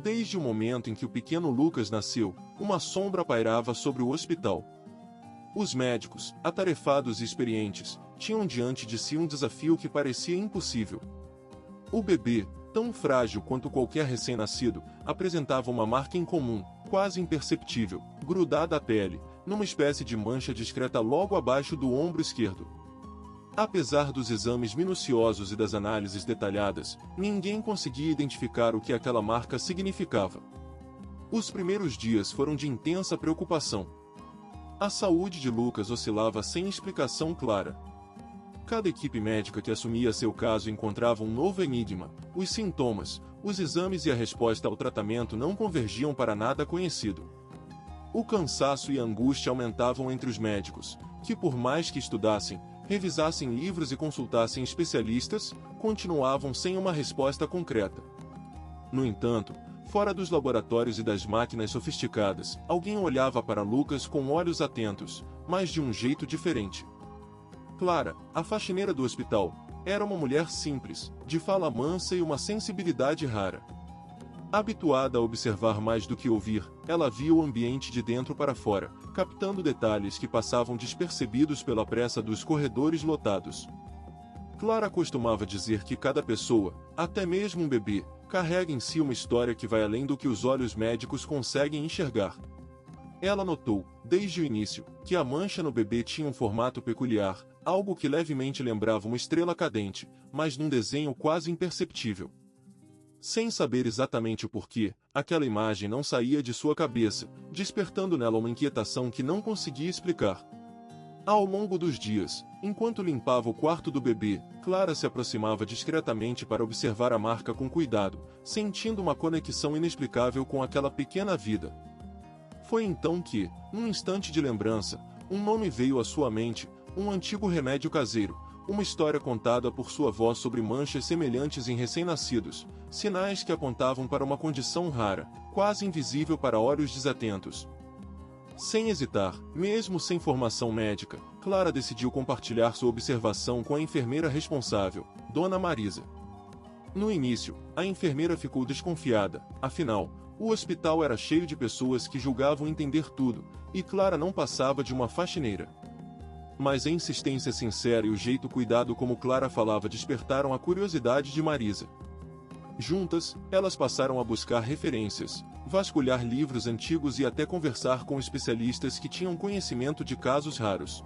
Desde o momento em que o pequeno Lucas nasceu, uma sombra pairava sobre o hospital. Os médicos, atarefados e experientes, tinham diante de si um desafio que parecia impossível. O bebê, tão frágil quanto qualquer recém-nascido, apresentava uma marca incomum, quase imperceptível, grudada à pele, numa espécie de mancha discreta logo abaixo do ombro esquerdo. Apesar dos exames minuciosos e das análises detalhadas, ninguém conseguia identificar o que aquela marca significava. Os primeiros dias foram de intensa preocupação. A saúde de Lucas oscilava sem explicação clara. Cada equipe médica que assumia seu caso encontrava um novo enigma. Os sintomas, os exames e a resposta ao tratamento não convergiam para nada conhecido. O cansaço e a angústia aumentavam entre os médicos, que por mais que estudassem, revisassem livros e consultassem especialistas, continuavam sem uma resposta concreta. No entanto, fora dos laboratórios e das máquinas sofisticadas, alguém olhava para Lucas com olhos atentos, mas de um jeito diferente. Clara, a faxineira do hospital, era uma mulher simples, de fala mansa e uma sensibilidade rara. Habituada a observar mais do que ouvir, ela via o ambiente de dentro para fora, captando detalhes que passavam despercebidos pela pressa dos corredores lotados. Clara costumava dizer que cada pessoa, até mesmo um bebê, carrega em si uma história que vai além do que os olhos médicos conseguem enxergar. Ela notou, desde o início, que a mancha no bebê tinha um formato peculiar, algo que levemente lembrava uma estrela cadente, mas num desenho quase imperceptível. Sem saber exatamente o porquê, aquela imagem não saía de sua cabeça, despertando nela uma inquietação que não conseguia explicar. Ao longo dos dias, enquanto limpava o quarto do bebê, Clara se aproximava discretamente para observar a marca com cuidado, sentindo uma conexão inexplicável com aquela pequena vida. Foi então que, num instante de lembrança, um nome veio à sua mente, um antigo remédio caseiro, uma história contada por sua avó sobre manchas semelhantes em recém-nascidos, sinais que apontavam para uma condição rara, quase invisível para olhos desatentos. Sem hesitar, mesmo sem formação médica, Clara decidiu compartilhar sua observação com a enfermeira responsável, Dona Marisa. No início, a enfermeira ficou desconfiada, afinal, o hospital era cheio de pessoas que julgavam entender tudo, e Clara não passava de uma faxineira. Mas a insistência sincera e o jeito cuidado como Clara falava despertaram a curiosidade de Marisa. Juntas, elas passaram a buscar referências, vasculhar livros antigos e até conversar com especialistas que tinham conhecimento de casos raros.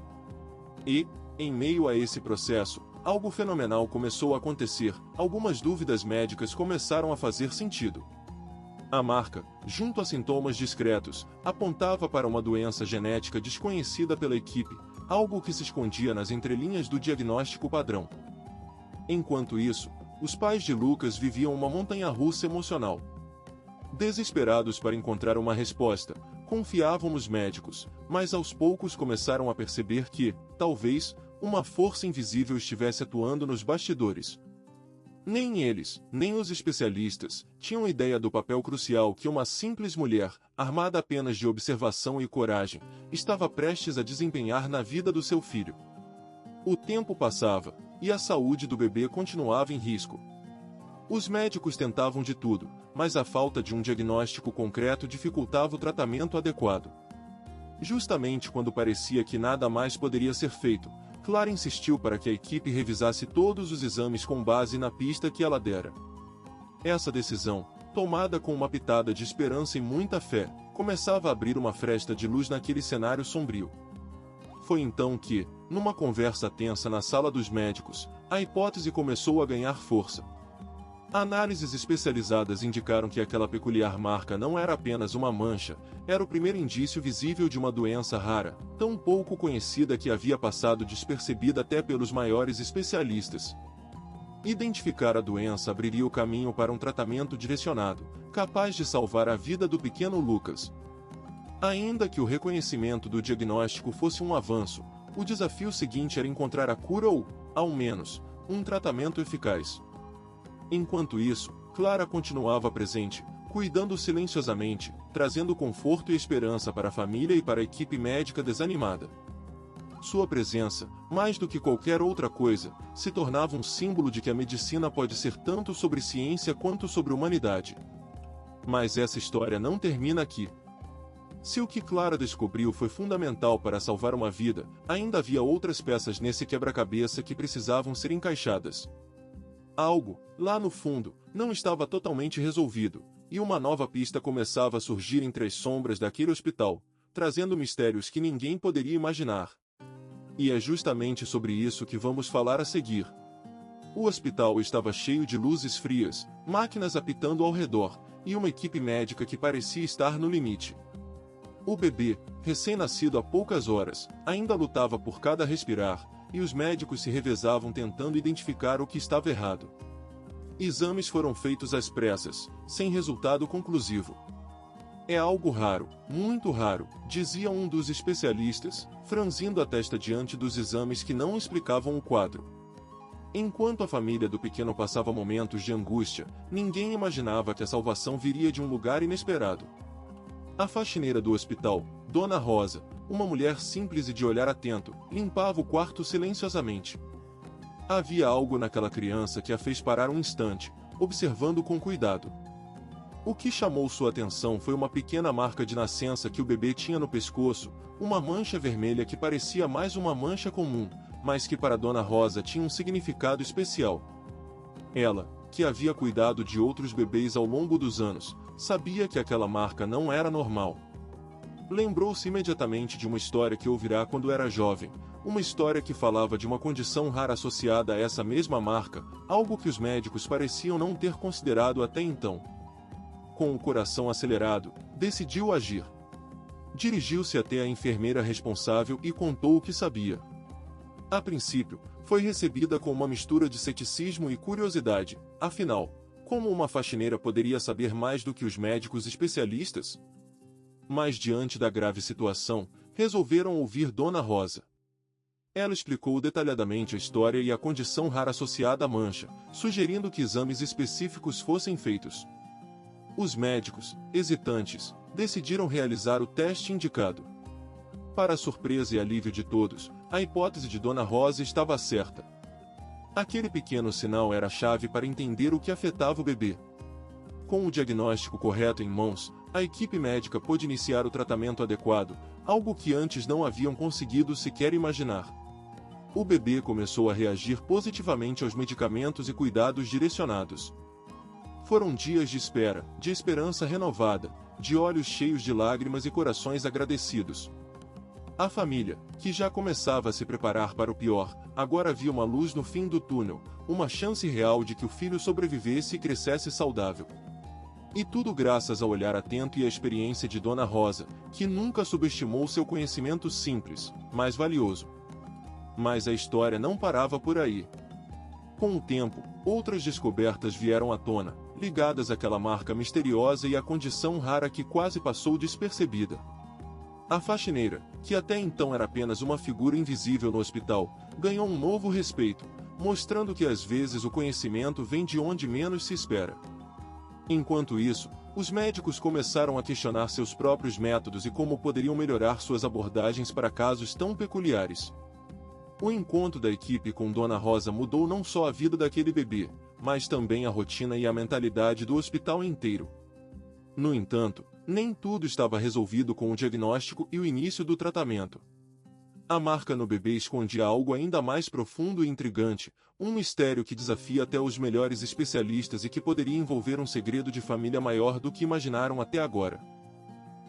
E, em meio a esse processo, algo fenomenal começou a acontecer, algumas dúvidas médicas começaram a fazer sentido. A marca, junto a sintomas discretos, apontava para uma doença genética desconhecida pela equipe, algo que se escondia nas entrelinhas do diagnóstico padrão. Enquanto isso, os pais de Lucas viviam uma montanha-russa emocional. Desesperados para encontrar uma resposta, confiavam nos médicos, mas aos poucos começaram a perceber que, talvez, uma força invisível estivesse atuando nos bastidores. Nem eles, nem os especialistas, tinham ideia do papel crucial que uma simples mulher, armada apenas de observação e coragem, estava prestes a desempenhar na vida do seu filho. O tempo passava, e a saúde do bebê continuava em risco. Os médicos tentavam de tudo, mas a falta de um diagnóstico concreto dificultava o tratamento adequado. Justamente quando parecia que nada mais poderia ser feito, Clara insistiu para que a equipe revisasse todos os exames com base na pista que ela dera. Essa decisão, tomada com uma pitada de esperança e muita fé, começava a abrir uma fresta de luz naquele cenário sombrio. Foi então que, numa conversa tensa na sala dos médicos, a hipótese começou a ganhar força. Análises especializadas indicaram que aquela peculiar marca não era apenas uma mancha, era o primeiro indício visível de uma doença rara, tão pouco conhecida que havia passado despercebida até pelos maiores especialistas. Identificar a doença abriria o caminho para um tratamento direcionado, capaz de salvar a vida do pequeno Lucas. Ainda que o reconhecimento do diagnóstico fosse um avanço, o desafio seguinte era encontrar a cura ou, ao menos, um tratamento eficaz. Enquanto isso, Clara continuava presente, cuidando silenciosamente, trazendo conforto e esperança para a família e para a equipe médica desanimada. Sua presença, mais do que qualquer outra coisa, se tornava um símbolo de que a medicina pode ser tanto sobre ciência quanto sobre humanidade. Mas essa história não termina aqui. Se o que Clara descobriu foi fundamental para salvar uma vida, ainda havia outras peças nesse quebra-cabeça que precisavam ser encaixadas. Algo, lá no fundo, não estava totalmente resolvido, e uma nova pista começava a surgir entre as sombras daquele hospital, trazendo mistérios que ninguém poderia imaginar. E é justamente sobre isso que vamos falar a seguir. O hospital estava cheio de luzes frias, máquinas apitando ao redor, e uma equipe médica que parecia estar no limite. O bebê, recém-nascido há poucas horas, ainda lutava por cada respirar, e os médicos se revezavam tentando identificar o que estava errado. Exames foram feitos às pressas, sem resultado conclusivo. É algo raro, muito raro, dizia um dos especialistas, franzindo a testa diante dos exames que não explicavam o quadro. Enquanto a família do pequeno passava momentos de angústia, ninguém imaginava que a salvação viria de um lugar inesperado. A faxineira do hospital, Dona Rosa, uma mulher simples e de olhar atento, limpava o quarto silenciosamente. Havia algo naquela criança que a fez parar um instante, observando com cuidado. O que chamou sua atenção foi uma pequena marca de nascença que o bebê tinha no pescoço, uma mancha vermelha que parecia mais uma mancha comum, mas que para Dona Rosa tinha um significado especial. Ela, que havia cuidado de outros bebês ao longo dos anos, sabia que aquela marca não era normal. Lembrou-se imediatamente de uma história que ouvirá quando era jovem, uma história que falava de uma condição rara associada a essa mesma marca, algo que os médicos pareciam não ter considerado até então. Com o coração acelerado, decidiu agir. Dirigiu-se até a enfermeira responsável e contou o que sabia. A princípio, foi recebida com uma mistura de ceticismo e curiosidade, afinal, como uma faxineira poderia saber mais do que os médicos especialistas? Mas diante da grave situação, resolveram ouvir Dona Rosa. Ela explicou detalhadamente a história e a condição rara associada à mancha, sugerindo que exames específicos fossem feitos. Os médicos, hesitantes, decidiram realizar o teste indicado. Para a surpresa e alívio de todos, a hipótese de Dona Rosa estava certa. Aquele pequeno sinal era a chave para entender o que afetava o bebê. Com o diagnóstico correto em mãos, a equipe médica pôde iniciar o tratamento adequado, algo que antes não haviam conseguido sequer imaginar. O bebê começou a reagir positivamente aos medicamentos e cuidados direcionados. Foram dias de espera, de esperança renovada, de olhos cheios de lágrimas e corações agradecidos. A família, que já começava a se preparar para o pior, agora via uma luz no fim do túnel, uma chance real de que o filho sobrevivesse e crescesse saudável. E tudo graças ao olhar atento e à experiência de Dona Rosa, que nunca subestimou seu conhecimento simples, mas valioso. Mas a história não parava por aí. Com o tempo, outras descobertas vieram à tona, ligadas àquela marca misteriosa e à condição rara que quase passou despercebida. A faxineira, que até então era apenas uma figura invisível no hospital, ganhou um novo respeito, mostrando que às vezes o conhecimento vem de onde menos se espera. Enquanto isso, os médicos começaram a questionar seus próprios métodos e como poderiam melhorar suas abordagens para casos tão peculiares. O encontro da equipe com Dona Rosa mudou não só a vida daquele bebê, mas também a rotina e a mentalidade do hospital inteiro. No entanto, nem tudo estava resolvido com o diagnóstico e o início do tratamento. A marca no bebê escondia algo ainda mais profundo e intrigante, um mistério que desafia até os melhores especialistas e que poderia envolver um segredo de família maior do que imaginaram até agora.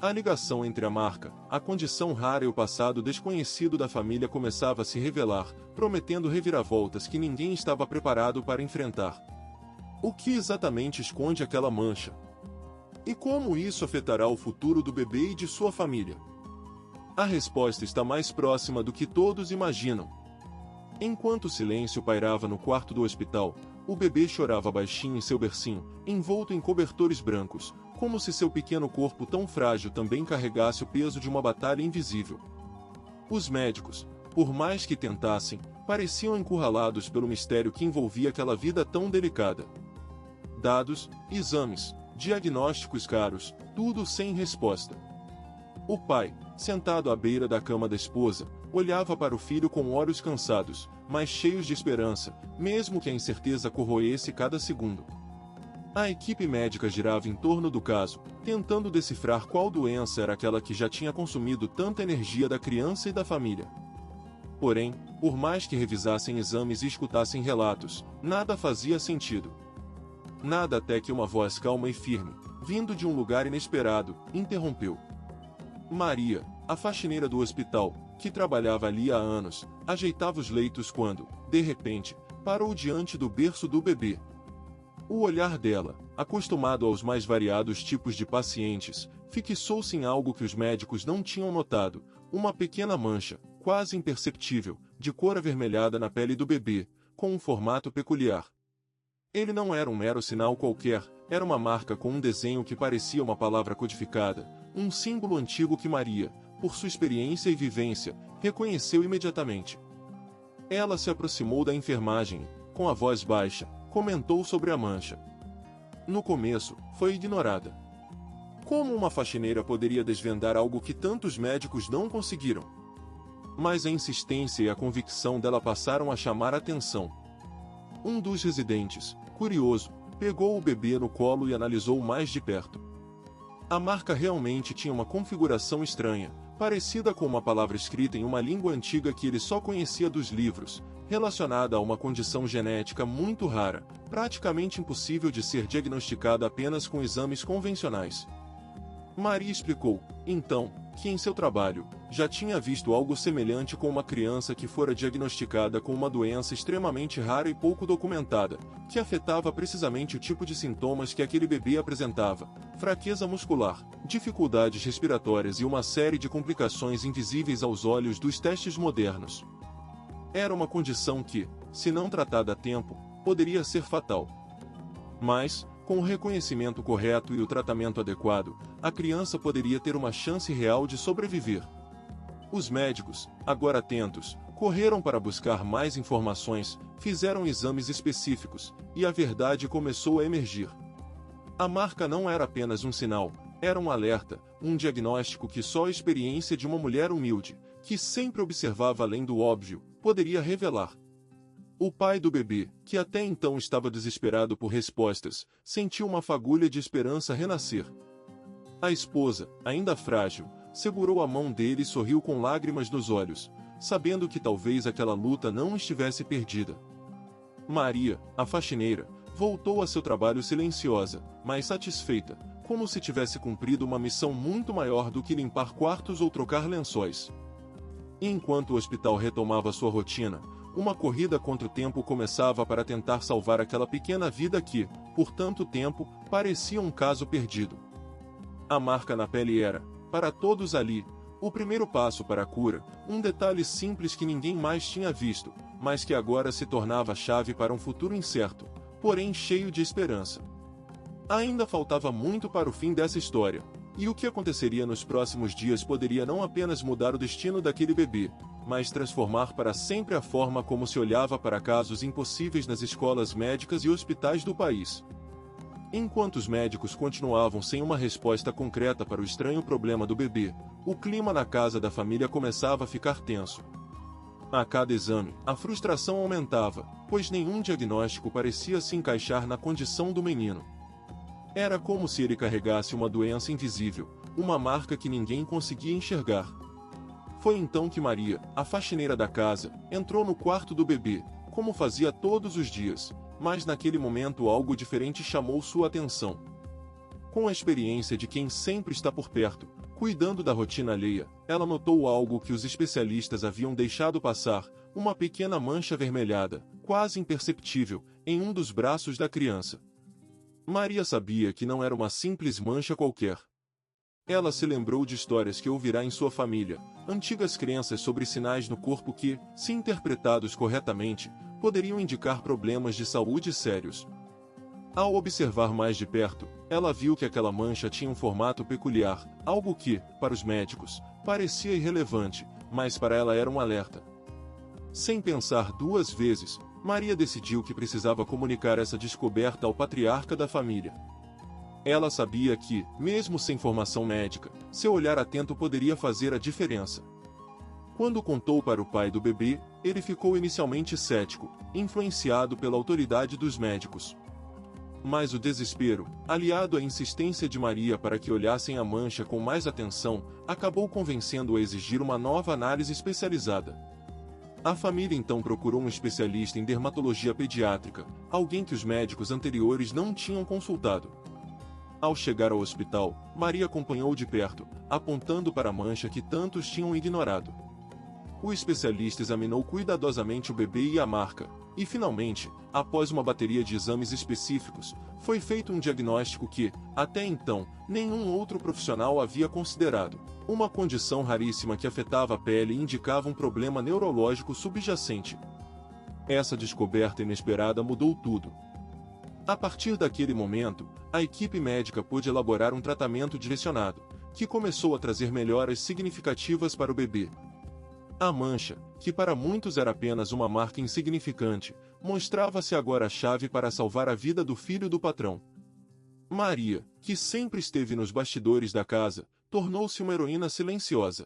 A ligação entre a marca, a condição rara e o passado desconhecido da família começava a se revelar, prometendo reviravoltas que ninguém estava preparado para enfrentar. O que exatamente esconde aquela mancha? E como isso afetará o futuro do bebê e de sua família? A resposta está mais próxima do que todos imaginam. Enquanto o silêncio pairava no quarto do hospital, o bebê chorava baixinho em seu bercinho, envolto em cobertores brancos, como se seu pequeno corpo tão frágil também carregasse o peso de uma batalha invisível. Os médicos, por mais que tentassem, pareciam encurralados pelo mistério que envolvia aquela vida tão delicada. Dados, exames, diagnósticos caros, tudo sem resposta. O pai, sentado à beira da cama da esposa, olhava para o filho com olhos cansados, mas cheios de esperança, mesmo que a incerteza corroesse cada segundo. A equipe médica girava em torno do caso, tentando decifrar qual doença era aquela que já tinha consumido tanta energia da criança e da família. Porém, por mais que revisassem exames e escutassem relatos, nada fazia sentido. Nada até que uma voz calma e firme, vindo de um lugar inesperado, interrompeu. Maria, a faxineira do hospital, que trabalhava ali há anos, ajeitava os leitos quando, de repente, parou diante do berço do bebê. O olhar dela, acostumado aos mais variados tipos de pacientes, fixou-se em algo que os médicos não tinham notado, uma pequena mancha, quase imperceptível, de cor avermelhada na pele do bebê, com um formato peculiar. Ele não era um mero sinal qualquer, era uma marca com um desenho que parecia uma palavra codificada, um símbolo antigo que Maria, por sua experiência e vivência, reconheceu imediatamente. Ela se aproximou da enfermagem e, com a voz baixa, comentou sobre a mancha. No começo, foi ignorada. Como uma faxineira poderia desvendar algo que tantos médicos não conseguiram? Mas a insistência e a convicção dela passaram a chamar a atenção. Um dos residentes, curioso, pegou o bebê no colo e analisou mais de perto. A marca realmente tinha uma configuração estranha, parecida com uma palavra escrita em uma língua antiga que ele só conhecia dos livros, relacionada a uma condição genética muito rara, praticamente impossível de ser diagnosticada apenas com exames convencionais. Maria explicou, então, que em seu trabalho, já tinha visto algo semelhante com uma criança que fora diagnosticada com uma doença extremamente rara e pouco documentada, que afetava precisamente o tipo de sintomas que aquele bebê apresentava: fraqueza muscular, dificuldades respiratórias e uma série de complicações invisíveis aos olhos dos testes modernos. Era uma condição que, se não tratada a tempo, poderia ser fatal. Mas, com o reconhecimento correto e o tratamento adequado, a criança poderia ter uma chance real de sobreviver. Os médicos, agora atentos, correram para buscar mais informações, fizeram exames específicos, e a verdade começou a emergir. A marca não era apenas um sinal, era um alerta, um diagnóstico que só a experiência de uma mulher humilde, que sempre observava além do óbvio, poderia revelar. O pai do bebê, que até então estava desesperado por respostas, sentiu uma fagulha de esperança renascer. A esposa, ainda frágil, segurou a mão dele e sorriu com lágrimas nos olhos, sabendo que talvez aquela luta não estivesse perdida. Maria, a faxineira, voltou a seu trabalho silenciosa, mas satisfeita, como se tivesse cumprido uma missão muito maior do que limpar quartos ou trocar lençóis. E enquanto o hospital retomava sua rotina, uma corrida contra o tempo começava para tentar salvar aquela pequena vida que, por tanto tempo, parecia um caso perdido. A marca na pele era, para todos ali, o primeiro passo para a cura, um detalhe simples que ninguém mais tinha visto, mas que agora se tornava a chave para um futuro incerto, porém cheio de esperança. Ainda faltava muito para o fim dessa história, e o que aconteceria nos próximos dias poderia não apenas mudar o destino daquele bebê, mas transformar para sempre a forma como se olhava para casos impossíveis nas escolas médicas e hospitais do país. Enquanto os médicos continuavam sem uma resposta concreta para o estranho problema do bebê, o clima na casa da família começava a ficar tenso. A cada exame, a frustração aumentava, pois nenhum diagnóstico parecia se encaixar na condição do menino. Era como se ele carregasse uma doença invisível, uma marca que ninguém conseguia enxergar. Foi então que Maria, a faxineira da casa, entrou no quarto do bebê, como fazia todos os dias, mas naquele momento algo diferente chamou sua atenção. Com a experiência de quem sempre está por perto, cuidando da rotina alheia, ela notou algo que os especialistas haviam deixado passar, uma pequena mancha avermelhada, quase imperceptível, em um dos braços da criança. Maria sabia que não era uma simples mancha qualquer. Ela se lembrou de histórias que ouvirá em sua família, antigas crenças sobre sinais no corpo que, se interpretados corretamente, poderiam indicar problemas de saúde sérios. Ao observar mais de perto, ela viu que aquela mancha tinha um formato peculiar, algo que, para os médicos, parecia irrelevante, mas para ela era um alerta. Sem pensar duas vezes, Maria decidiu que precisava comunicar essa descoberta ao patriarca da família. Ela sabia que, mesmo sem formação médica, seu olhar atento poderia fazer a diferença. Quando contou para o pai do bebê, ele ficou inicialmente cético, influenciado pela autoridade dos médicos. Mas o desespero, aliado à insistência de Maria para que olhassem a mancha com mais atenção, acabou convencendo-a a exigir uma nova análise especializada. A família então procurou um especialista em dermatologia pediátrica, alguém que os médicos anteriores não tinham consultado. Ao chegar ao hospital, Maria acompanhou de perto, apontando para a mancha que tantos tinham ignorado. O especialista examinou cuidadosamente o bebê e a marca, e finalmente, após uma bateria de exames específicos, foi feito um diagnóstico que, até então, nenhum outro profissional havia considerado. Uma condição raríssima que afetava a pele e indicava um problema neurológico subjacente. Essa descoberta inesperada mudou tudo. A partir daquele momento, a equipe médica pôde elaborar um tratamento direcionado, que começou a trazer melhoras significativas para o bebê. A mancha, que para muitos era apenas uma marca insignificante, mostrava-se agora a chave para salvar a vida do filho do patrão. Maria, que sempre esteve nos bastidores da casa, tornou-se uma heroína silenciosa.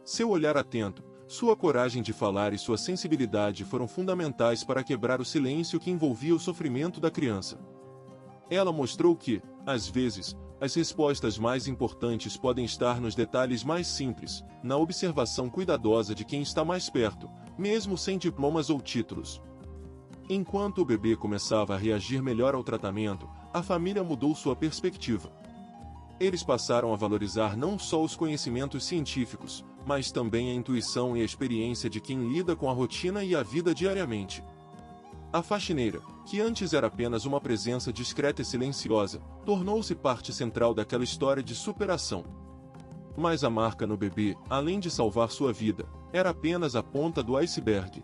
Seu olhar atento, sua coragem de falar e sua sensibilidade foram fundamentais para quebrar o silêncio que envolvia o sofrimento da criança. Ela mostrou que, às vezes, as respostas mais importantes podem estar nos detalhes mais simples, na observação cuidadosa de quem está mais perto, mesmo sem diplomas ou títulos. Enquanto o bebê começava a reagir melhor ao tratamento, a família mudou sua perspectiva. Eles passaram a valorizar não só os conhecimentos científicos, mas também a intuição e a experiência de quem lida com a rotina e a vida diariamente. A faxineira, que antes era apenas uma presença discreta e silenciosa, tornou-se parte central daquela história de superação. Mas a marca no bebê, além de salvar sua vida, era apenas a ponta do iceberg.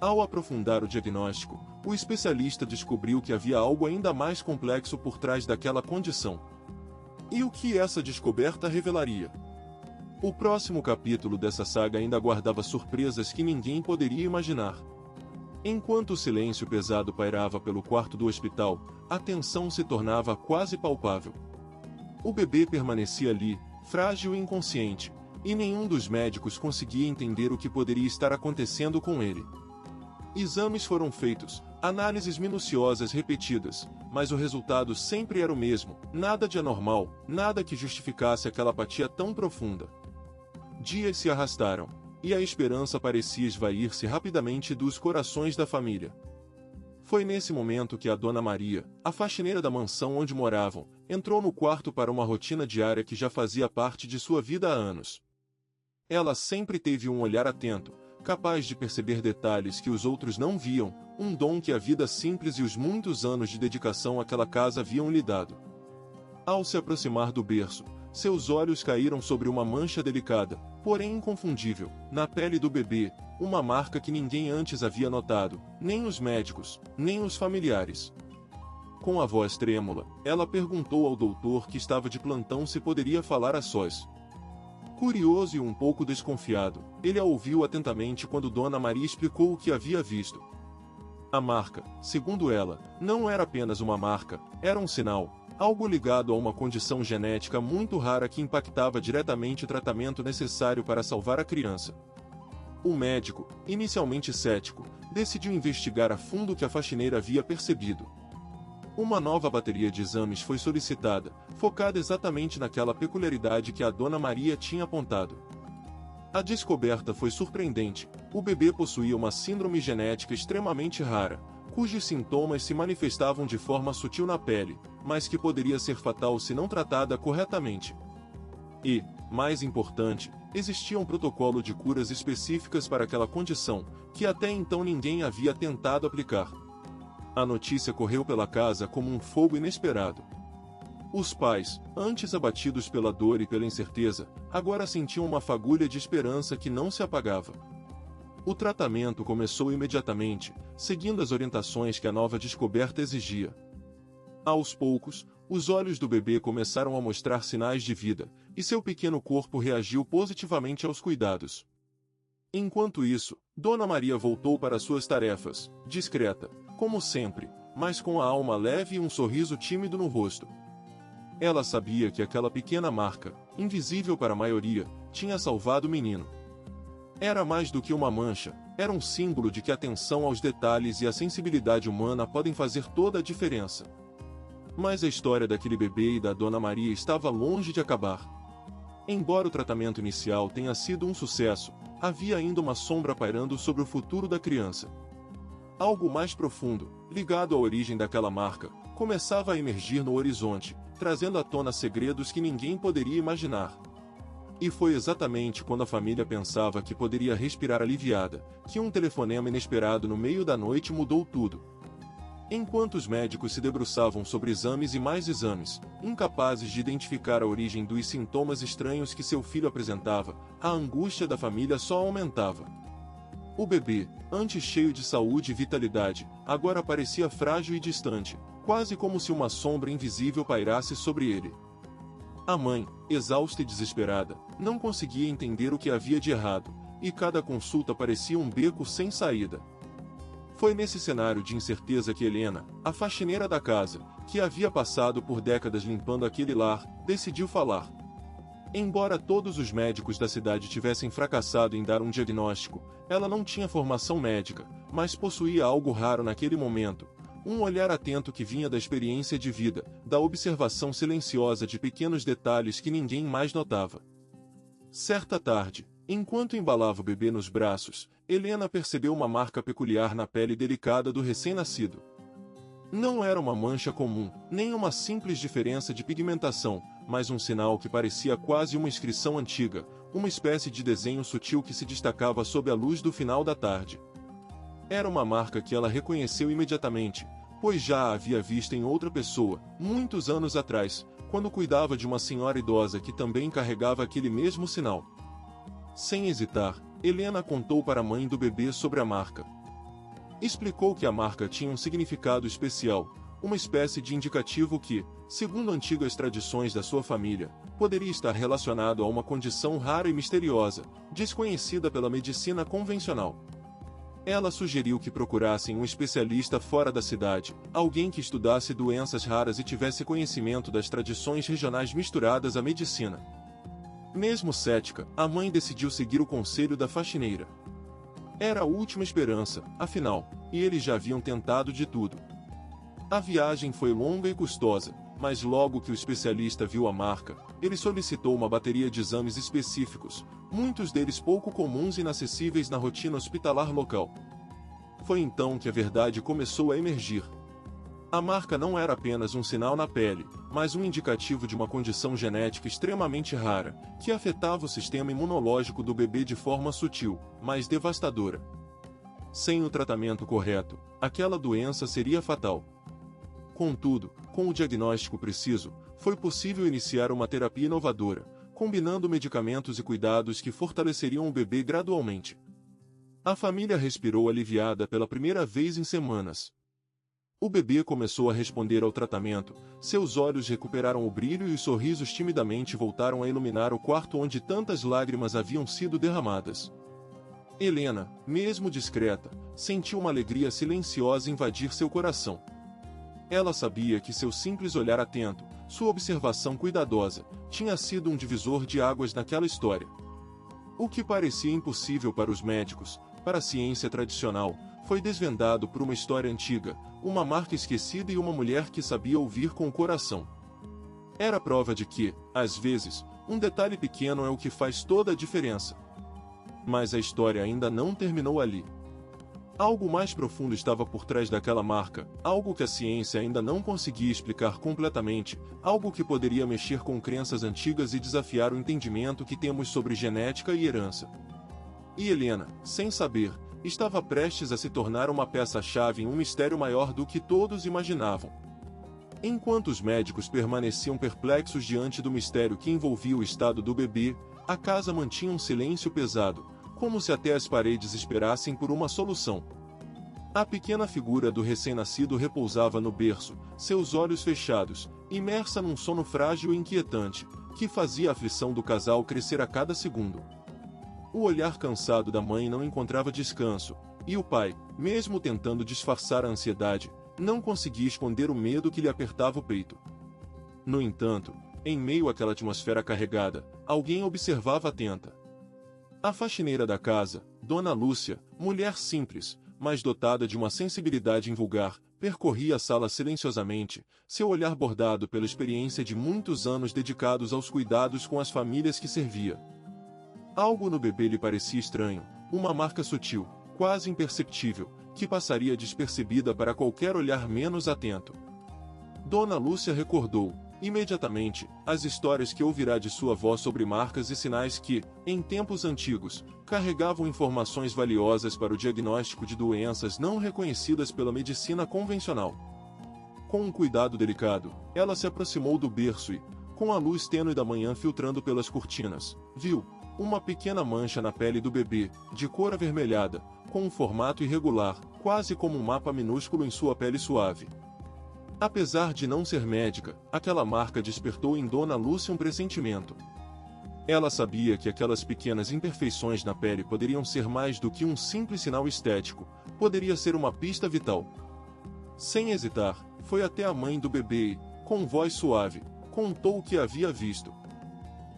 Ao aprofundar o diagnóstico, o especialista descobriu que havia algo ainda mais complexo por trás daquela condição. E o que essa descoberta revelaria? O próximo capítulo dessa saga ainda guardava surpresas que ninguém poderia imaginar. Enquanto o silêncio pesado pairava pelo quarto do hospital, a tensão se tornava quase palpável. O bebê permanecia ali, frágil e inconsciente, e nenhum dos médicos conseguia entender o que poderia estar acontecendo com ele. Exames foram feitos, análises minuciosas repetidas, mas o resultado sempre era o mesmo, nada de anormal, nada que justificasse aquela apatia tão profunda. Dias se arrastaram, e a esperança parecia esvair-se rapidamente dos corações da família. Foi nesse momento que a Dona Maria, a faxineira da mansão onde moravam, entrou no quarto para uma rotina diária que já fazia parte de sua vida há anos. Ela sempre teve um olhar atento, capaz de perceber detalhes que os outros não viam, um dom que a vida simples e os muitos anos de dedicação àquela casa haviam lhe dado. Ao se aproximar do berço, seus olhos caíram sobre uma mancha delicada, porém inconfundível, na pele do bebê, uma marca que ninguém antes havia notado, nem os médicos, nem os familiares. Com a voz trêmula, ela perguntou ao doutor que estava de plantão se poderia falar a sós. Curioso e um pouco desconfiado, ele a ouviu atentamente quando Dona Maria explicou o que havia visto. A marca, segundo ela, não era apenas uma marca, era um sinal, algo ligado a uma condição genética muito rara que impactava diretamente o tratamento necessário para salvar a criança. O médico, inicialmente cético, decidiu investigar a fundo o que a faxineira havia percebido. Uma nova bateria de exames foi solicitada, focada exatamente naquela peculiaridade que a Dona Maria tinha apontado. A descoberta foi surpreendente: o bebê possuía uma síndrome genética extremamente rara, cujos sintomas se manifestavam de forma sutil na pele, mas que poderia ser fatal se não tratada corretamente. E, mais importante, existia um protocolo de curas específicas para aquela condição, que até então ninguém havia tentado aplicar. A notícia correu pela casa como um fogo inesperado. Os pais, antes abatidos pela dor e pela incerteza, agora sentiam uma fagulha de esperança que não se apagava. O tratamento começou imediatamente, seguindo as orientações que a nova descoberta exigia. Aos poucos, os olhos do bebê começaram a mostrar sinais de vida, e seu pequeno corpo reagiu positivamente aos cuidados. Enquanto isso, Dona Maria voltou para suas tarefas, discreta, como sempre, mas com a alma leve e um sorriso tímido no rosto. Ela sabia que aquela pequena marca, invisível para a maioria, tinha salvado o menino. Era mais do que uma mancha, Era um símbolo de que a atenção aos detalhes e a sensibilidade humana podem fazer toda a diferença. Mas a história daquele bebê e da Dona Maria estava longe de acabar. Embora o tratamento inicial tenha sido um sucesso, havia ainda uma sombra pairando sobre o futuro da criança. Algo mais profundo, ligado à origem daquela marca, começava a emergir no horizonte, trazendo à tona segredos que ninguém poderia imaginar. E foi exatamente quando a família pensava que poderia respirar aliviada, que um telefonema inesperado no meio da noite mudou tudo. Enquanto os médicos se debruçavam sobre exames e mais exames, incapazes de identificar a origem dos sintomas estranhos que seu filho apresentava, a angústia da família só aumentava. O bebê, antes cheio de saúde e vitalidade, agora parecia frágil e distante, quase como se uma sombra invisível pairasse sobre ele. A mãe, exausta e desesperada, não conseguia entender o que havia de errado, e cada consulta parecia um beco sem saída. Foi nesse cenário de incerteza que Helena, a faxineira da casa, que havia passado por décadas limpando aquele lar, decidiu falar. Embora todos os médicos da cidade tivessem fracassado em dar um diagnóstico, ela não tinha formação médica, mas possuía algo raro naquele momento. Um olhar atento que vinha da experiência de vida, da observação silenciosa de pequenos detalhes que ninguém mais notava. Certa tarde, enquanto embalava o bebê nos braços, Helena percebeu uma marca peculiar na pele delicada do recém-nascido. Não era uma mancha comum, nem uma simples diferença de pigmentação, mas um sinal que parecia quase uma inscrição antiga, uma espécie de desenho sutil que se destacava sob a luz do final da tarde. Era uma marca que ela reconheceu imediatamente, pois já a havia visto em outra pessoa, muitos anos atrás, quando cuidava de uma senhora idosa que também carregava aquele mesmo sinal. Sem hesitar, Helena contou para a mãe do bebê sobre a marca. Explicou que a marca tinha um significado especial, uma espécie de indicativo que, segundo antigas tradições da sua família, poderia estar relacionado a uma condição rara e misteriosa, desconhecida pela medicina convencional. Ela sugeriu que procurassem um especialista fora da cidade, alguém que estudasse doenças raras e tivesse conhecimento das tradições regionais misturadas à medicina. Mesmo cética, a mãe decidiu seguir o conselho da faxineira. Era a última esperança, afinal, e eles já haviam tentado de tudo. A viagem foi longa e custosa, mas logo que o especialista viu a marca, ele solicitou uma bateria de exames específicos, muitos deles pouco comuns e inacessíveis na rotina hospitalar local. Foi então que a verdade começou a emergir. A marca não era apenas um sinal na pele, mas um indicativo de uma condição genética extremamente rara, que afetava o sistema imunológico do bebê de forma sutil, mas devastadora. Sem o tratamento correto, aquela doença seria fatal. Contudo, com o diagnóstico preciso, foi possível iniciar uma terapia inovadora, combinando medicamentos e cuidados que fortaleceriam o bebê gradualmente. A família respirou aliviada pela primeira vez em semanas. O bebê começou a responder ao tratamento, seus olhos recuperaram o brilho e os sorrisos timidamente voltaram a iluminar o quarto onde tantas lágrimas haviam sido derramadas. Helena, mesmo discreta, sentiu uma alegria silenciosa invadir seu coração. Ela sabia que seu simples olhar atento, sua observação cuidadosa, tinha sido um divisor de águas naquela história. O que parecia impossível para os médicos, para a ciência tradicional, foi desvendado por uma história antiga, uma marca esquecida e uma mulher que sabia ouvir com o coração. Era prova de que, às vezes, um detalhe pequeno é o que faz toda a diferença. Mas a história ainda não terminou ali. Algo mais profundo estava por trás daquela marca, algo que a ciência ainda não conseguia explicar completamente, algo que poderia mexer com crenças antigas e desafiar o entendimento que temos sobre genética e herança. E Helena, sem saber, estava prestes a se tornar uma peça-chave em um mistério maior do que todos imaginavam. Enquanto os médicos permaneciam perplexos diante do mistério que envolvia o estado do bebê, a casa mantinha um silêncio pesado, como se até as paredes esperassem por uma solução. A pequena figura do recém-nascido repousava no berço, seus olhos fechados, imersa num sono frágil e inquietante, que fazia a aflição do casal crescer a cada segundo. O olhar cansado da mãe não encontrava descanso, e o pai, mesmo tentando disfarçar a ansiedade, não conseguia esconder o medo que lhe apertava o peito. No entanto, em meio àquela atmosfera carregada, alguém observava atenta. A faxineira da casa, Dona Lúcia, mulher simples, mas dotada de uma sensibilidade invulgar, percorria a sala silenciosamente, seu olhar bordado pela experiência de muitos anos dedicados aos cuidados com as famílias que servia. Algo no bebê lhe parecia estranho, uma marca sutil, quase imperceptível, que passaria despercebida para qualquer olhar menos atento. Dona Lúcia recordou, imediatamente, as histórias que ouvirá de sua avó sobre marcas e sinais que, em tempos antigos, carregavam informações valiosas para o diagnóstico de doenças não reconhecidas pela medicina convencional. Com um cuidado delicado, ela se aproximou do berço e, com a luz tênue da manhã filtrando pelas cortinas, viu uma pequena mancha na pele do bebê, de cor avermelhada, com um formato irregular, quase como um mapa minúsculo em sua pele suave. Apesar de não ser médica, aquela marca despertou em Dona Lúcia um pressentimento. Ela sabia que aquelas pequenas imperfeições na pele poderiam ser mais do que um simples sinal estético, poderia ser uma pista vital. Sem hesitar, foi até a mãe do bebê e, com voz suave, contou o que havia visto.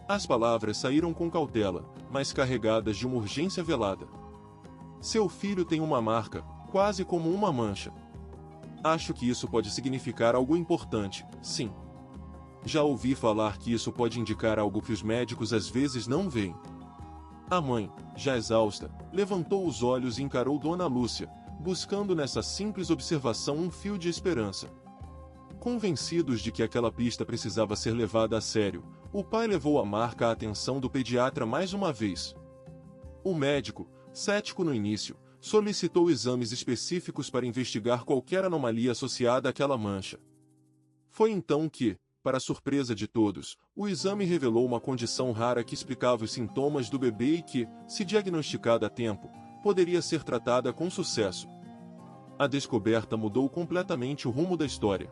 As palavras saíram com cautela, mas carregadas de uma urgência velada. Seu filho tem uma marca, quase como uma mancha. Acho que isso pode significar algo importante, sim. Já ouvi falar que isso pode indicar algo que os médicos às vezes não veem. A mãe, já exausta, levantou os olhos e encarou Dona Lúcia, buscando nessa simples observação um fio de esperança. Convencidos de que aquela pista precisava ser levada a sério, o pai levou a marca à atenção do pediatra mais uma vez. O médico, cético no início, solicitou exames específicos para investigar qualquer anomalia associada àquela mancha. Foi então que, para a surpresa de todos, o exame revelou uma condição rara que explicava os sintomas do bebê e que, se diagnosticada a tempo, poderia ser tratada com sucesso. A descoberta mudou completamente o rumo da história.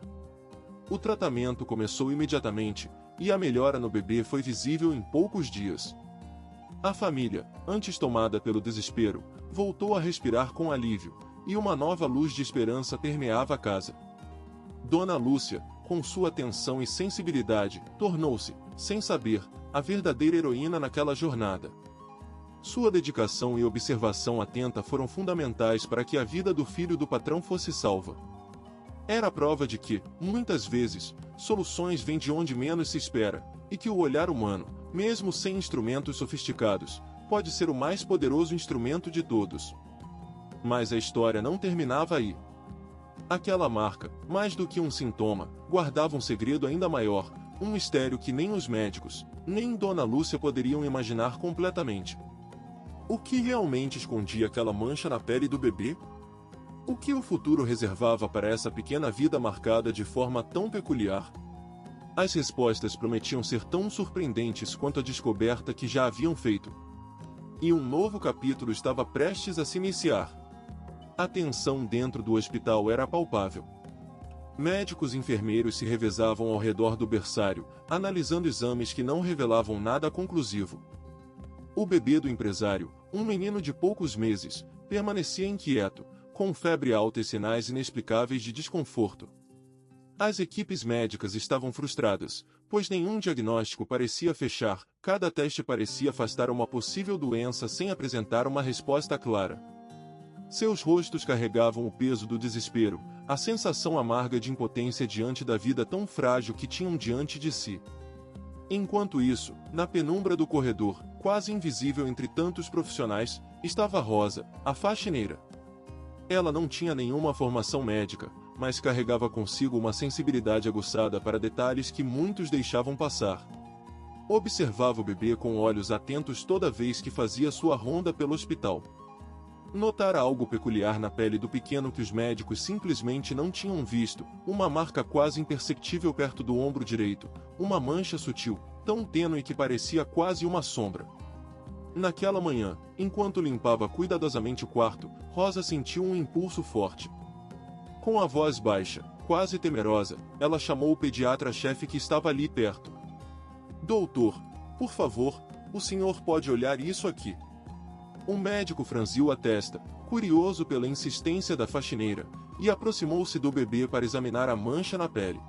O tratamento começou imediatamente, e a melhora no bebê foi visível em poucos dias. A família, antes tomada pelo desespero, voltou a respirar com alívio, e uma nova luz de esperança permeava a casa. Dona Lúcia, com sua atenção e sensibilidade, tornou-se, sem saber, a verdadeira heroína naquela jornada. Sua dedicação e observação atenta foram fundamentais para que a vida do filho do patrão fosse salva. Era a prova de que, muitas vezes, soluções vêm de onde menos se espera, e que o olhar humano, mesmo sem instrumentos sofisticados, pode ser o mais poderoso instrumento de todos. Mas a história não terminava aí. Aquela marca, mais do que um sintoma, guardava um segredo ainda maior, um mistério que nem os médicos, nem Dona Lúcia poderiam imaginar completamente. O que realmente escondia aquela mancha na pele do bebê? O que o futuro reservava para essa pequena vida marcada de forma tão peculiar? As respostas prometiam ser tão surpreendentes quanto a descoberta que já haviam feito. E um novo capítulo estava prestes a se iniciar. A tensão dentro do hospital era palpável. Médicos e enfermeiros se revezavam ao redor do berçário, analisando exames que não revelavam nada conclusivo. O bebê do empresário, um menino de poucos meses, permanecia inquieto, com febre alta e sinais inexplicáveis de desconforto. As equipes médicas estavam frustradas, pois nenhum diagnóstico parecia fechar, cada teste parecia afastar uma possível doença sem apresentar uma resposta clara. Seus rostos carregavam o peso do desespero, a sensação amarga de impotência diante da vida tão frágil que tinham diante de si. Enquanto isso, na penumbra do corredor, quase invisível entre tantos profissionais, estava Rosa, a faxineira. Ela não tinha nenhuma formação médica, mas carregava consigo uma sensibilidade aguçada para detalhes que muitos deixavam passar. Observava o bebê com olhos atentos toda vez que fazia sua ronda pelo hospital. Notara algo peculiar na pele do pequeno que os médicos simplesmente não tinham visto, uma marca quase imperceptível perto do ombro direito, uma mancha sutil, tão tênue que parecia quase uma sombra. Naquela manhã, enquanto limpava cuidadosamente o quarto, Rosa sentiu um impulso forte. Com a voz baixa, quase temerosa, ela chamou o pediatra-chefe que estava ali perto. Doutor, por favor, o senhor pode olhar isso aqui. O médico franziu a testa, curioso pela insistência da faxineira, e aproximou-se do bebê para examinar a mancha na pele.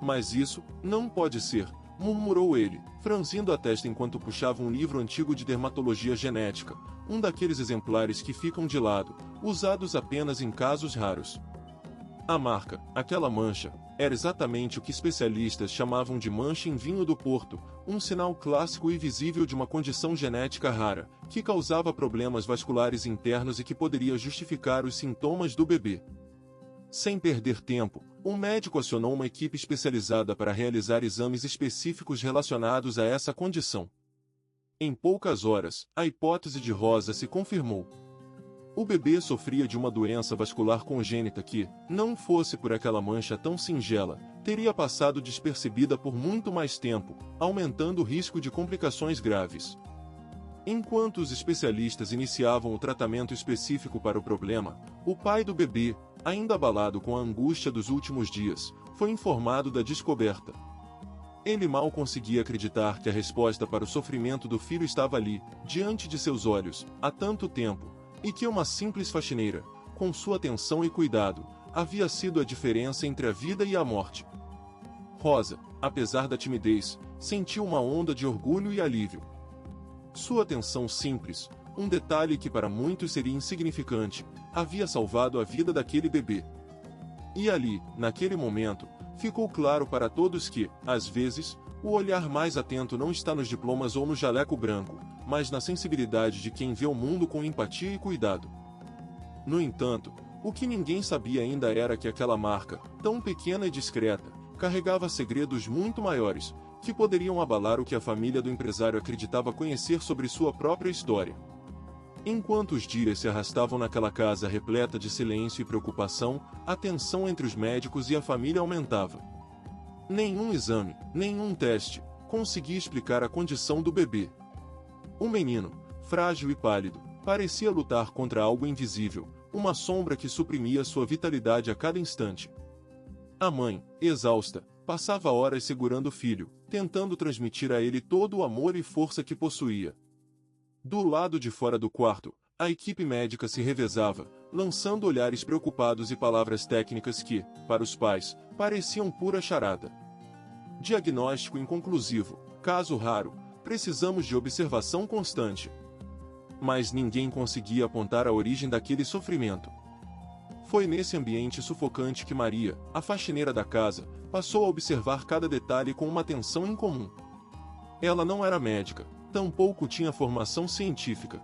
Mas isso não pode ser, murmurou ele, franzindo a testa enquanto puxava um livro antigo de dermatologia genética, um daqueles exemplares que ficam de lado, usados apenas em casos raros. A marca, aquela mancha, era exatamente o que especialistas chamavam de mancha em vinho do Porto, um sinal clássico e visível de uma condição genética rara, que causava problemas vasculares internos e que poderia justificar os sintomas do bebê. Sem perder tempo, um médico acionou uma equipe especializada para realizar exames específicos relacionados a essa condição. Em poucas horas, a hipótese de Rosa se confirmou. O bebê sofria de uma doença vascular congênita que, não fosse por aquela mancha tão singela, teria passado despercebida por muito mais tempo, aumentando o risco de complicações graves. Enquanto os especialistas iniciavam o tratamento específico para o problema, o pai do bebê, ainda abalado com a angústia dos últimos dias, foi informado da descoberta. Ele mal conseguia acreditar que a resposta para o sofrimento do filho estava ali, diante de seus olhos, há tanto tempo, e que uma simples faxineira, com sua atenção e cuidado, havia sido a diferença entre a vida e a morte. Rosa, apesar da timidez, sentiu uma onda de orgulho e alívio. Sua atenção simples, um detalhe que para muitos seria insignificante, havia salvado a vida daquele bebê. E ali, naquele momento, ficou claro para todos que, às vezes, o olhar mais atento não está nos diplomas ou no jaleco branco, mas na sensibilidade de quem vê o mundo com empatia e cuidado. No entanto, o que ninguém sabia ainda era que aquela marca, tão pequena e discreta, carregava segredos muito maiores, que poderiam abalar o que a família do empresário acreditava conhecer sobre sua própria história. Enquanto os dias se arrastavam naquela casa repleta de silêncio e preocupação, a tensão entre os médicos e a família aumentava. Nenhum exame, nenhum teste, conseguia explicar a condição do bebê. O menino, frágil e pálido, parecia lutar contra algo invisível, uma sombra que suprimia sua vitalidade a cada instante. A mãe, exausta, passava horas segurando o filho, tentando transmitir a ele todo o amor e força que possuía. Do lado de fora do quarto, a equipe médica se revezava, lançando olhares preocupados e palavras técnicas que, para os pais, pareciam pura charada. Diagnóstico inconclusivo, caso raro, precisamos de observação constante. Mas ninguém conseguia apontar a origem daquele sofrimento. Foi nesse ambiente sufocante que Maria, a faxineira da casa, passou a observar cada detalhe com uma atenção incomum. Ela não era médica, tampouco tinha formação científica.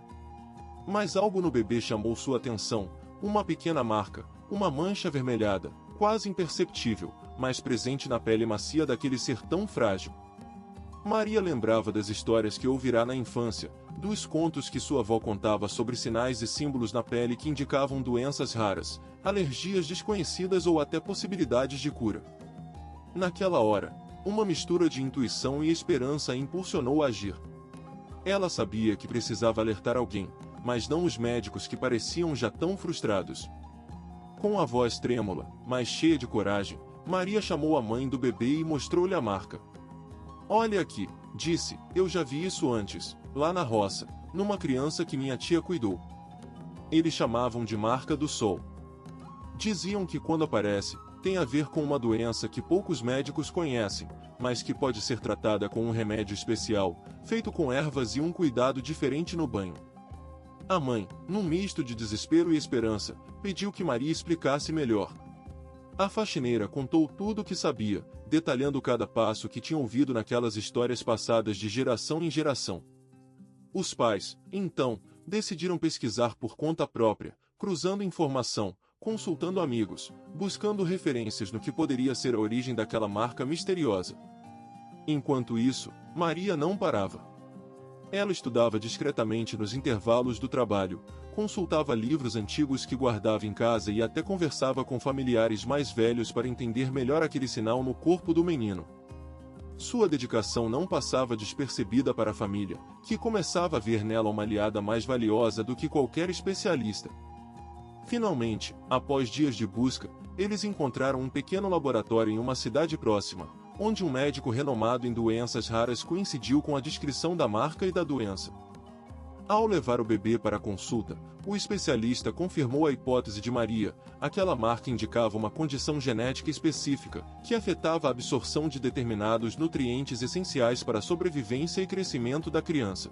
Mas algo no bebê chamou sua atenção, uma pequena marca, uma mancha avermelhada, quase imperceptível, mas presente na pele macia daquele ser tão frágil. Maria lembrava das histórias que ouvirá na infância, dos contos que sua avó contava sobre sinais e símbolos na pele que indicavam doenças raras, alergias desconhecidas ou até possibilidades de cura. Naquela hora, uma mistura de intuição e esperança a impulsionou a agir. Ela sabia que precisava alertar alguém, mas não os médicos que pareciam já tão frustrados. Com a voz trêmula, mas cheia de coragem, Maria chamou a mãe do bebê e mostrou-lhe a marca. "Olha aqui", disse, "eu já vi isso antes, lá na roça, numa criança que minha tia cuidou. Eles chamavam de marca do sol. Diziam que quando aparece, tem a ver com uma doença que poucos médicos conhecem, mas que pode ser tratada com um remédio especial, feito com ervas e um cuidado diferente no banho." A mãe, num misto de desespero e esperança, pediu que Maria explicasse melhor. A faxineira contou tudo o que sabia, detalhando cada passo que tinha ouvido naquelas histórias passadas de geração em geração. Os pais, então, decidiram pesquisar por conta própria, cruzando informação, consultando amigos, buscando referências no que poderia ser a origem daquela marca misteriosa. Enquanto isso, Maria não parava. Ela estudava discretamente nos intervalos do trabalho, consultava livros antigos que guardava em casa e até conversava com familiares mais velhos para entender melhor aquele sinal no corpo do menino. Sua dedicação não passava despercebida para a família, que começava a ver nela uma aliada mais valiosa do que qualquer especialista. Finalmente, após dias de busca, eles encontraram um pequeno laboratório em uma cidade próxima, onde um médico renomado em doenças raras coincidiu com a descrição da marca e da doença. Ao levar o bebê para a consulta, o especialista confirmou a hipótese de Maria. Aquela marca indicava uma condição genética específica, que afetava a absorção de determinados nutrientes essenciais para a sobrevivência e crescimento da criança.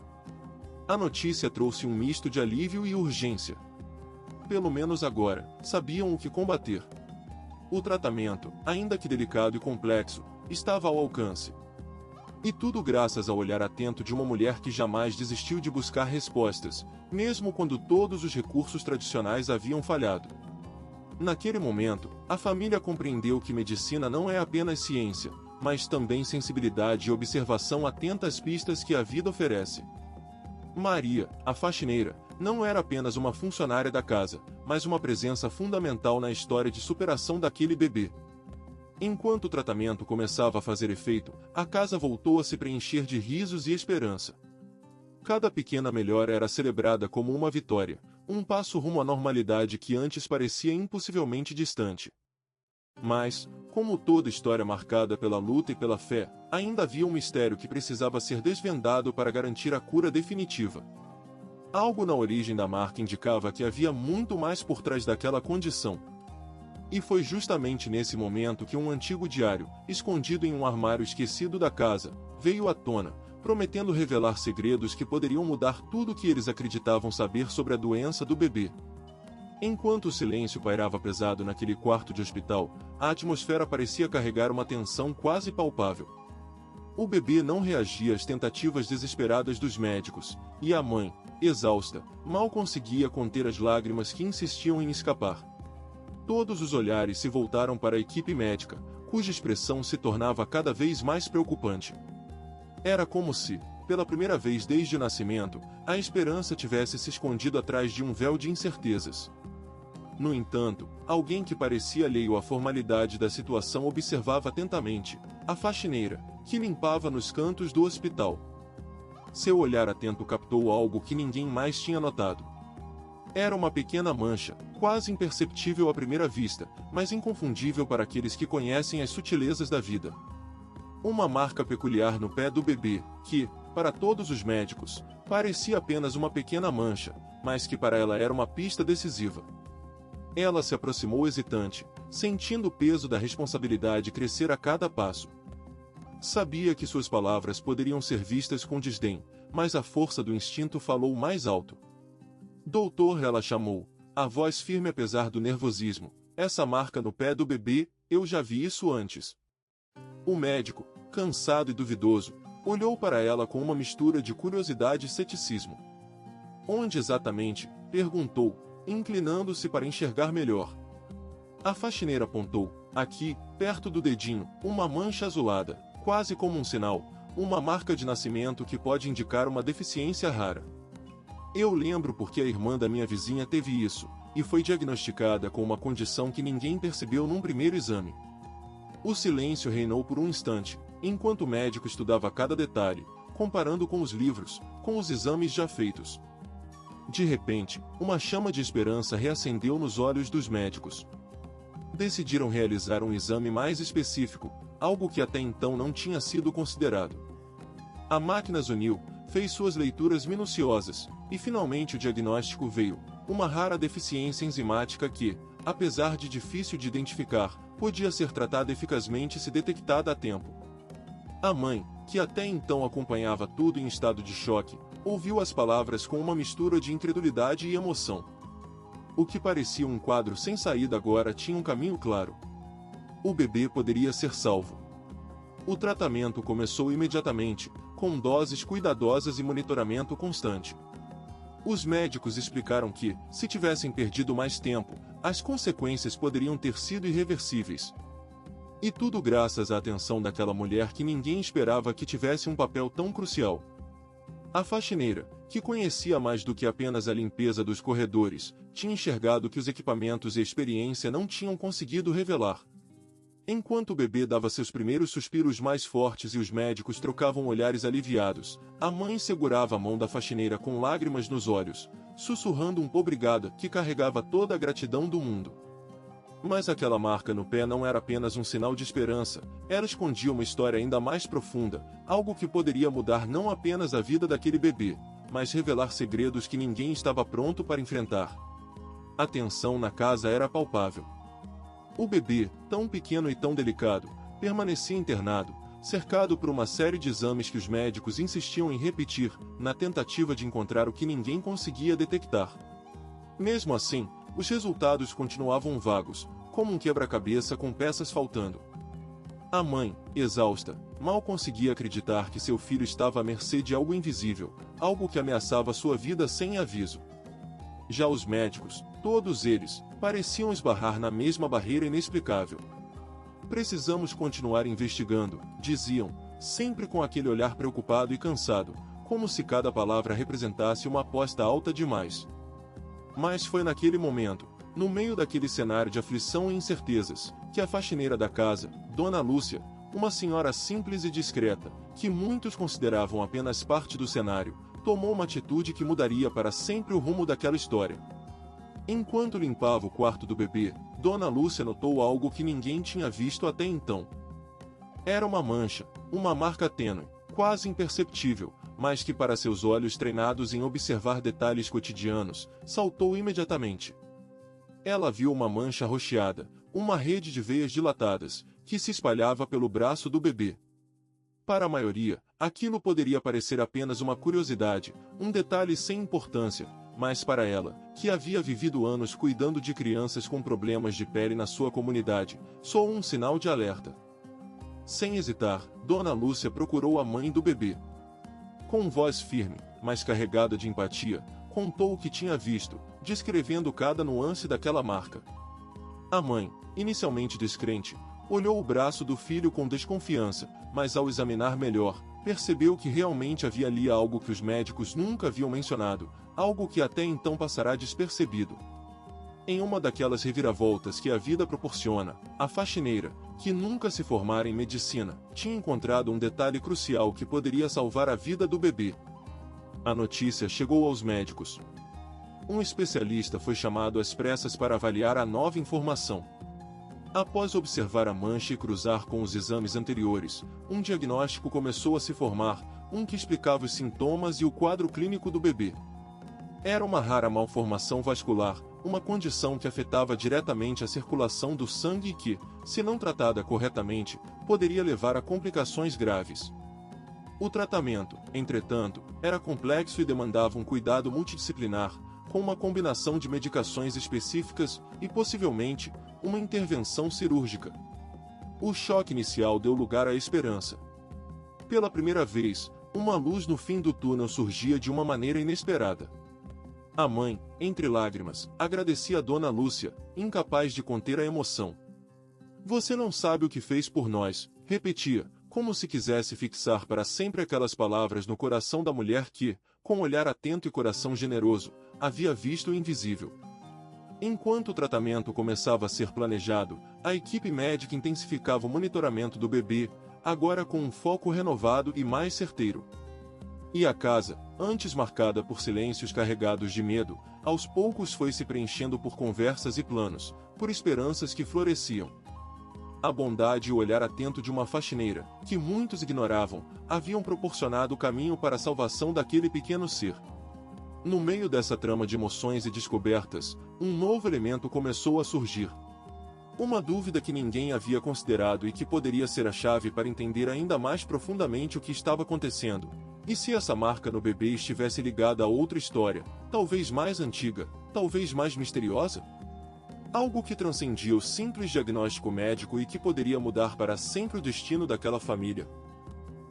A notícia trouxe um misto de alívio e urgência. Pelo menos agora, sabiam o que combater. O tratamento, ainda que delicado e complexo, estava ao alcance. E tudo graças ao olhar atento de uma mulher que jamais desistiu de buscar respostas, mesmo quando todos os recursos tradicionais haviam falhado. Naquele momento, a família compreendeu que medicina não é apenas ciência, mas também sensibilidade e observação atenta às pistas que a vida oferece. Maria, a faxineira, não era apenas uma funcionária da casa, mas uma presença fundamental na história de superação daquele bebê. Enquanto o tratamento começava a fazer efeito, a casa voltou a se preencher de risos e esperança. Cada pequena melhora era celebrada como uma vitória, um passo rumo à normalidade que antes parecia impossivelmente distante. Mas, como toda história marcada pela luta e pela fé, ainda havia um mistério que precisava ser desvendado para garantir a cura definitiva. Algo na origem da marca indicava que havia muito mais por trás daquela condição. E foi justamente nesse momento que um antigo diário, escondido em um armário esquecido da casa, veio à tona, prometendo revelar segredos que poderiam mudar tudo o que eles acreditavam saber sobre a doença do bebê. Enquanto o silêncio pairava pesado naquele quarto de hospital, a atmosfera parecia carregar uma tensão quase palpável. O bebê não reagia às tentativas desesperadas dos médicos, e a mãe, exausta, mal conseguia conter as lágrimas que insistiam em escapar. Todos os olhares se voltaram para a equipe médica, cuja expressão se tornava cada vez mais preocupante. Era como se, pela primeira vez desde o nascimento, a esperança tivesse se escondido atrás de um véu de incertezas. No entanto, alguém que parecia alheio à formalidade da situação observava atentamente, a faxineira, que limpava nos cantos do hospital. Seu olhar atento captou algo que ninguém mais tinha notado. Era uma pequena mancha, quase imperceptível à primeira vista, mas inconfundível para aqueles que conhecem as sutilezas da vida. Uma marca peculiar no pé do bebê, que, para todos os médicos, parecia apenas uma pequena mancha, mas que para ela era uma pista decisiva. Ela se aproximou hesitante, sentindo o peso da responsabilidade crescer a cada passo. Sabia que suas palavras poderiam ser vistas com desdém, mas a força do instinto falou mais alto. Doutor, ela chamou, a voz firme apesar do nervosismo. Essa marca no pé do bebê, eu já vi isso antes. O médico, cansado e duvidoso, olhou para ela com uma mistura de curiosidade e ceticismo. Onde exatamente? Perguntou, inclinando-se para enxergar melhor. A faxineira apontou, aqui, perto do dedinho, uma mancha azulada, quase como um sinal, uma marca de nascimento que pode indicar uma deficiência rara. Eu lembro porque a irmã da minha vizinha teve isso, e foi diagnosticada com uma condição que ninguém percebeu num primeiro exame. O silêncio reinou por um instante, enquanto o médico estudava cada detalhe, comparando com os livros, com os exames já feitos. De repente, uma chama de esperança reacendeu nos olhos dos médicos. Decidiram realizar um exame mais específico, algo que até então não tinha sido considerado. A máquina zuniu, fez suas leituras minuciosas, e finalmente o diagnóstico veio, uma rara deficiência enzimática que, apesar de difícil de identificar, podia ser tratada eficazmente se detectada a tempo. A mãe, que até então acompanhava tudo em estado de choque, ouviu as palavras com uma mistura de incredulidade e emoção. O que parecia um quadro sem saída agora tinha um caminho claro. O bebê poderia ser salvo. O tratamento começou imediatamente, com doses cuidadosas e monitoramento constante. Os médicos explicaram que, se tivessem perdido mais tempo, as consequências poderiam ter sido irreversíveis. E tudo graças à atenção daquela mulher que ninguém esperava que tivesse um papel tão crucial. A faxineira, que conhecia mais do que apenas a limpeza dos corredores, tinha enxergado que os equipamentos e a experiência não tinham conseguido revelar. Enquanto o bebê dava seus primeiros suspiros mais fortes e os médicos trocavam olhares aliviados, a mãe segurava a mão da faxineira com lágrimas nos olhos, sussurrando um obrigada que carregava toda a gratidão do mundo. Mas aquela marca no pé não era apenas um sinal de esperança, ela escondia uma história ainda mais profunda, algo que poderia mudar não apenas a vida daquele bebê, mas revelar segredos que ninguém estava pronto para enfrentar. A tensão na casa era palpável. O bebê, tão pequeno e tão delicado, permanecia internado, cercado por uma série de exames que os médicos insistiam em repetir, na tentativa de encontrar o que ninguém conseguia detectar. Mesmo assim, os resultados continuavam vagos, como um quebra-cabeça com peças faltando. A mãe, exausta, mal conseguia acreditar que seu filho estava à mercê de algo invisível, algo que ameaçava sua vida sem aviso. Já os médicos, todos eles, pareciam esbarrar na mesma barreira inexplicável. Precisamos continuar investigando, diziam, sempre com aquele olhar preocupado e cansado, como se cada palavra representasse uma aposta alta demais. Mas foi naquele momento, no meio daquele cenário de aflição e incertezas, que a faxineira da casa, Dona Lúcia, uma senhora simples e discreta, que muitos consideravam apenas parte do cenário, tomou uma atitude que mudaria para sempre o rumo daquela história. Enquanto limpava o quarto do bebê, Dona Lúcia notou algo que ninguém tinha visto até então. Era uma mancha, uma marca tênue, quase imperceptível, mas que para seus olhos treinados em observar detalhes cotidianos, saltou imediatamente. Ela viu uma mancha arroxeada, uma rede de veias dilatadas, que se espalhava pelo braço do bebê. Para a maioria, aquilo poderia parecer apenas uma curiosidade, um detalhe sem importância, mas para ela, que havia vivido anos cuidando de crianças com problemas de pele na sua comunidade, soou um sinal de alerta. Sem hesitar, Dona Lúcia procurou a mãe do bebê. Com voz firme, mas carregada de empatia, contou o que tinha visto, descrevendo cada nuance daquela marca. A mãe, inicialmente descrente, olhou o braço do filho com desconfiança, mas ao examinar melhor, percebeu que realmente havia ali algo que os médicos nunca haviam mencionado, algo que até então passará despercebido. Em uma daquelas reviravoltas que a vida proporciona, a faxineira, que nunca se formara em medicina, tinha encontrado um detalhe crucial que poderia salvar a vida do bebê. A notícia chegou aos médicos. Um especialista foi chamado às pressas para avaliar a nova informação. Após observar a mancha e cruzar com os exames anteriores, um diagnóstico começou a se formar, um que explicava os sintomas e o quadro clínico do bebê. Era uma rara malformação vascular, uma condição que afetava diretamente a circulação do sangue e que, se não tratada corretamente, poderia levar a complicações graves. O tratamento, entretanto, era complexo e demandava um cuidado multidisciplinar, com uma combinação de medicações específicas e, possivelmente, uma intervenção cirúrgica. O choque inicial deu lugar à esperança. Pela primeira vez, uma luz no fim do túnel surgia de uma maneira inesperada. A mãe, entre lágrimas, agradecia a Dona Lúcia, incapaz de conter a emoção. "Você não sabe o que fez por nós", repetia, como se quisesse fixar para sempre aquelas palavras no coração da mulher que, com olhar atento e coração generoso, havia visto o invisível. Enquanto o tratamento começava a ser planejado, a equipe médica intensificava o monitoramento do bebê, agora com um foco renovado e mais certeiro. E a casa, antes marcada por silêncios carregados de medo, aos poucos foi se preenchendo por conversas e planos, por esperanças que floresciam. A bondade e o olhar atento de uma faxineira, que muitos ignoravam, haviam proporcionado o caminho para a salvação daquele pequeno ser. No meio dessa trama de emoções e descobertas, um novo elemento começou a surgir. Uma dúvida que ninguém havia considerado e que poderia ser a chave para entender ainda mais profundamente o que estava acontecendo. E se essa marca no bebê estivesse ligada a outra história, talvez mais antiga, talvez mais misteriosa? Algo que transcendia o simples diagnóstico médico e que poderia mudar para sempre o destino daquela família.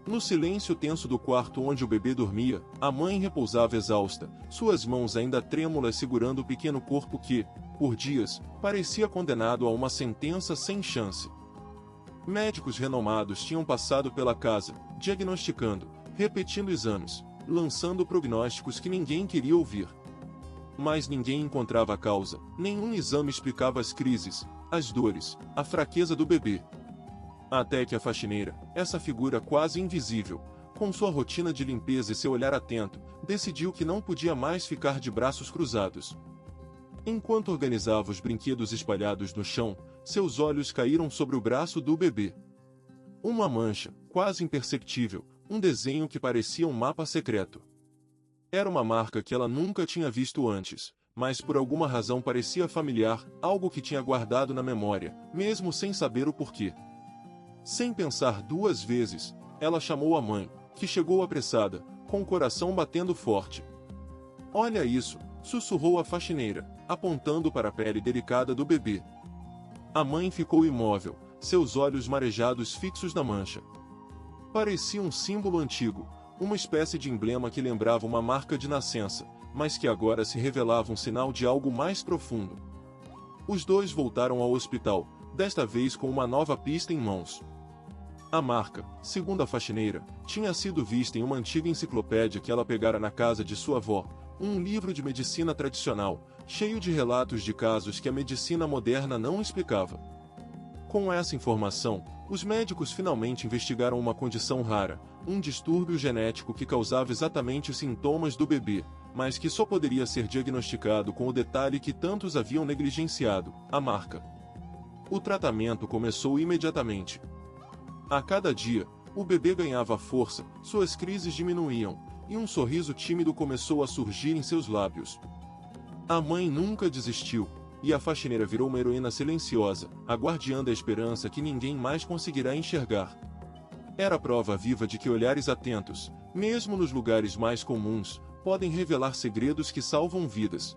No silêncio tenso do quarto onde o bebê dormia, a mãe repousava exausta, suas mãos ainda trêmulas segurando o pequeno corpo que, por dias, parecia condenado a uma sentença sem chance. Médicos renomados tinham passado pela casa, diagnosticando, repetindo exames, lançando prognósticos que ninguém queria ouvir. Mas ninguém encontrava a causa, nenhum exame explicava as crises, as dores, a fraqueza do bebê. Até que a faxineira, essa figura quase invisível, com sua rotina de limpeza e seu olhar atento, decidiu que não podia mais ficar de braços cruzados. Enquanto organizava os brinquedos espalhados no chão, seus olhos caíram sobre o braço do bebê. Uma mancha, quase imperceptível, um desenho que parecia um mapa secreto. Era uma marca que ela nunca tinha visto antes, mas por alguma razão parecia familiar, algo que tinha guardado na memória, mesmo sem saber o porquê. Sem pensar duas vezes, ela chamou a mãe, que chegou apressada, com o coração batendo forte. "Olha isso", sussurrou a faxineira, apontando para a pele delicada do bebê. A mãe ficou imóvel, seus olhos marejados fixos na mancha. Parecia um símbolo antigo, uma espécie de emblema que lembrava uma marca de nascença, mas que agora se revelava um sinal de algo mais profundo. Os dois voltaram ao hospital, desta vez com uma nova pista em mãos. A marca, segundo a faxineira, tinha sido vista em uma antiga enciclopédia que ela pegara na casa de sua avó, um livro de medicina tradicional, cheio de relatos de casos que a medicina moderna não explicava. Com essa informação, os médicos finalmente investigaram uma condição rara, um distúrbio genético que causava exatamente os sintomas do bebê, mas que só poderia ser diagnosticado com o detalhe que tantos haviam negligenciado: a marca. O tratamento começou imediatamente. A cada dia, o bebê ganhava força, suas crises diminuíam, e um sorriso tímido começou a surgir em seus lábios. A mãe nunca desistiu, e a faxineira virou uma heroína silenciosa, a guardiã da esperança que ninguém mais conseguirá enxergar. Era a prova viva de que olhares atentos, mesmo nos lugares mais comuns, podem revelar segredos que salvam vidas.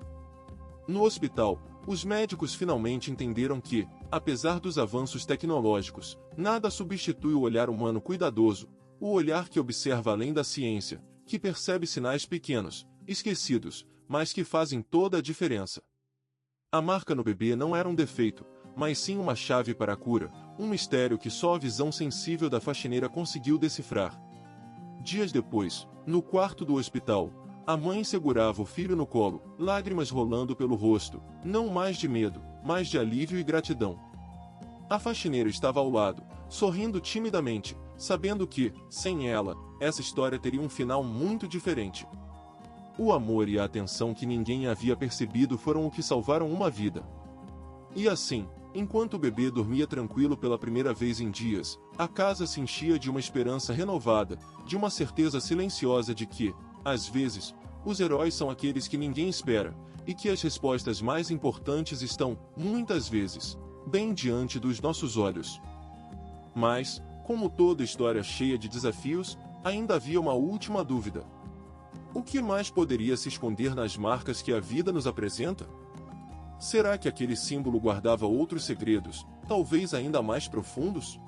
No hospital, os médicos finalmente entenderam que, apesar dos avanços tecnológicos, nada substitui o olhar humano cuidadoso, o olhar que observa além da ciência, que percebe sinais pequenos, esquecidos, mas que fazem toda a diferença. A marca no bebê não era um defeito, mas sim uma chave para a cura, um mistério que só a visão sensível da faxineira conseguiu decifrar. Dias depois, no quarto do hospital, a mãe segurava o filho no colo, lágrimas rolando pelo rosto, não mais de medo, mas de alívio e gratidão. A faxineira estava ao lado, sorrindo timidamente, sabendo que, sem ela, essa história teria um final muito diferente. O amor e a atenção que ninguém havia percebido foram o que salvaram uma vida. E assim, enquanto o bebê dormia tranquilo pela primeira vez em dias, a casa se enchia de uma esperança renovada, de uma certeza silenciosa de que, às vezes, os heróis são aqueles que ninguém espera, e que as respostas mais importantes estão, muitas vezes, bem diante dos nossos olhos. Mas, como toda história cheia de desafios, ainda havia uma última dúvida. O que mais poderia se esconder nas marcas que a vida nos apresenta? Será que aquele símbolo guardava outros segredos, talvez ainda mais profundos?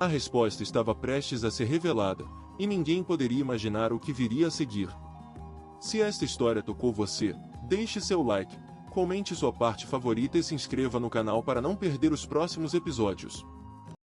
A resposta estava prestes a ser revelada, e ninguém poderia imaginar o que viria a seguir. Se esta história tocou você, deixe seu like, comente sua parte favorita e se inscreva no canal para não perder os próximos episódios.